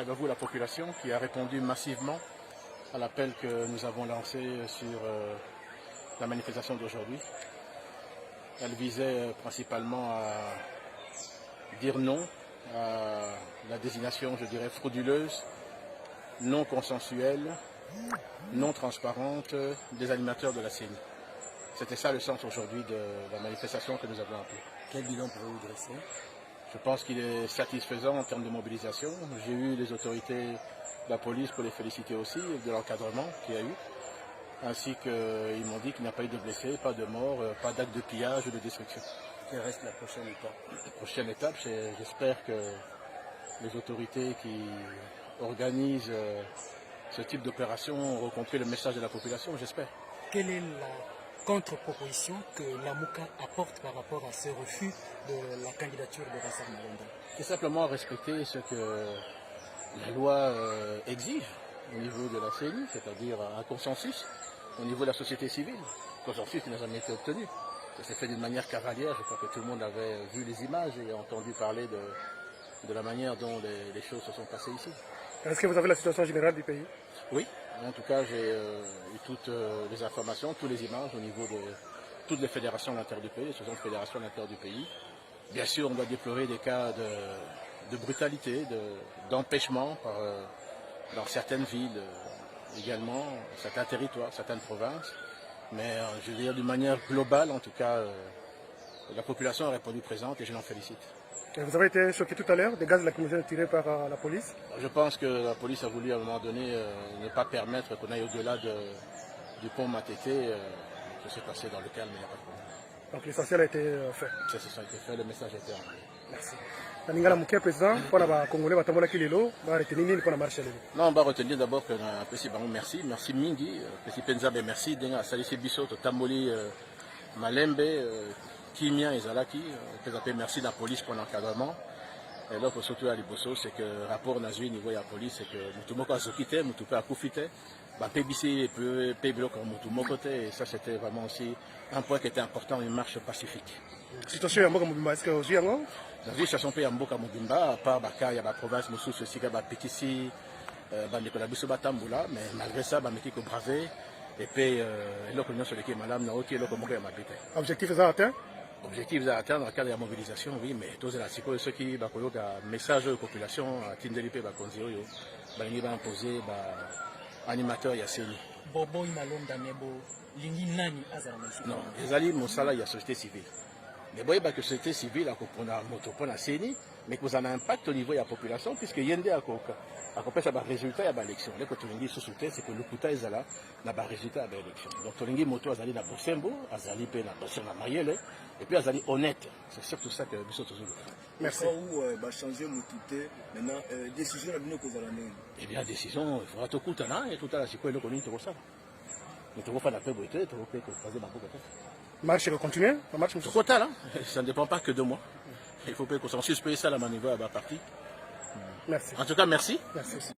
travers vous la population qui a répondu massivement à l'appel que nous avons lancé sur la manifestation d'aujourd'hui. Elle visait principalement à dire non à la désignation, je dirais, frauduleuse, non consensuelle, non transparente des animateurs de la CENI. C'était ça le sens aujourd'hui de la manifestation que nous avons appelée. Quel bilan pouvez-vous dresser? Je pense qu'il est satisfaisant en termes de mobilisation. J'ai eu les autorités de la police pour les féliciter aussi, de l'encadrement qu'il y a eu. Ainsi qu'ils m'ont dit qu'il n'y a pas eu de blessés, pas de morts, pas d'actes de pillage ou de destruction. Quelle reste la prochaine étape? La prochaine étape, j'espère que les autorités qui organisent ce type d'opération auront compris le message de la population, j'espère. Quelle est la contre-proposition que la MOUCA apporte par rapport à ce refus de la candidature de Rassam Malonda? C'est simplement respecter ce que la loi exige au niveau de la CENI, c'est-à-dire un consensus au niveau de la société civile. Consensus qui n'a jamais été obtenu. Ça s'est fait d'une manière cavalière, je crois que tout le monde avait vu les images et entendu parler de la manière dont les choses se sont passées ici. Est-ce que vous avez la situation générale du pays? Oui, en tout cas j'ai eu toutes les informations, toutes les images au niveau de toutes les fédérations à l'intérieur du pays, les 60 fédérations à l'intérieur du pays. Bien sûr, on doit déplorer des cas de brutalité, d'empêchement dans certaines villes également, certains territoires, certaines provinces. Mais je veux dire d'une manière globale, en tout cas, la population a répondu présente et je l'en félicite. Vous avez été choqué tout à l'heure des gaz lacrymogènes tirés par la police? Je pense que la police a voulu à un moment donné ne pas permettre qu'on aille au-delà du pont Matete. Ça s'est passé dans le calme, il n'y a pas de problème. Donc l'essentiel a été fait. Ça a été fait, le message a été envoyé. Merci. Ningala Mouké, président, pour la Congolais, va tomber kilo, va retenir pour la marche. Non, on va retenir d'abord que merci, merci Mingi, Petit Penzabe, merci, Denga, Salisi Bisso, Tamboli, Malembe, Kimia et Zalaki, merci la police pour l'encadrement. Et là, pour surtout à Liboso, c'est que le rapport n'a au niveau de la police, c'est que Moutoumoko a Zokite, Moutoupe a Koufite, PBC peut bloquer Moutoumoko, et ça c'était vraiment aussi un point qui était important, une marche pacifique. Situation à Mboka Mobimba, est-ce que vous avez la situation peut y Mboka Mobimba, à part Baka, il y a la province, Moussou, Sika, Pétissi, Bandeko Biso Batamboula, mais malgré ça, Bameki ko bravé, et puis l'opinion sur lesquelles Madame Naoki et l'opinion à m'habiter. Objectif est atteint? Objectif est atteint dans le cadre de la mobilisation, oui, mais tous les ceux qui ont un message à la population, à Tindelipe, Bakonzio, Balingi va imposer, animateur, il y a CENI. Bobo Malonda Nebo, Lingi Nani Azarama. Non, les alliés, Moussala, il y a société civile. Mais bon, la société civile a pour la CENI, mais que vous avez un impact au niveau de la population, puisque Yende a compris ça résultat de l'élection. Là, quand on dit sous-souté, c'est que le Kouta est là, n'a pas résultat de l'élection. Donc, on dit moto azali na Bosembo, azali pe na Bosembo Mayele, et puis azali honnête. C'est surtout ça que nous sommes toujours. Merci. Où va changer Moutouté maintenant décision à venir que vous allez. Eh bien, décision, il faudra tout coûter là, et tout à l'heure, c'est quoi le connu de ça. Nous devons faire la paix beauté, nous devons faire la paix beauté. Marche continue? Marche total, hein? Ça ne dépend pas que de moi. Il faut que le consensus paye ça la manœuvre à la partie. Merci. En tout cas, merci. Merci.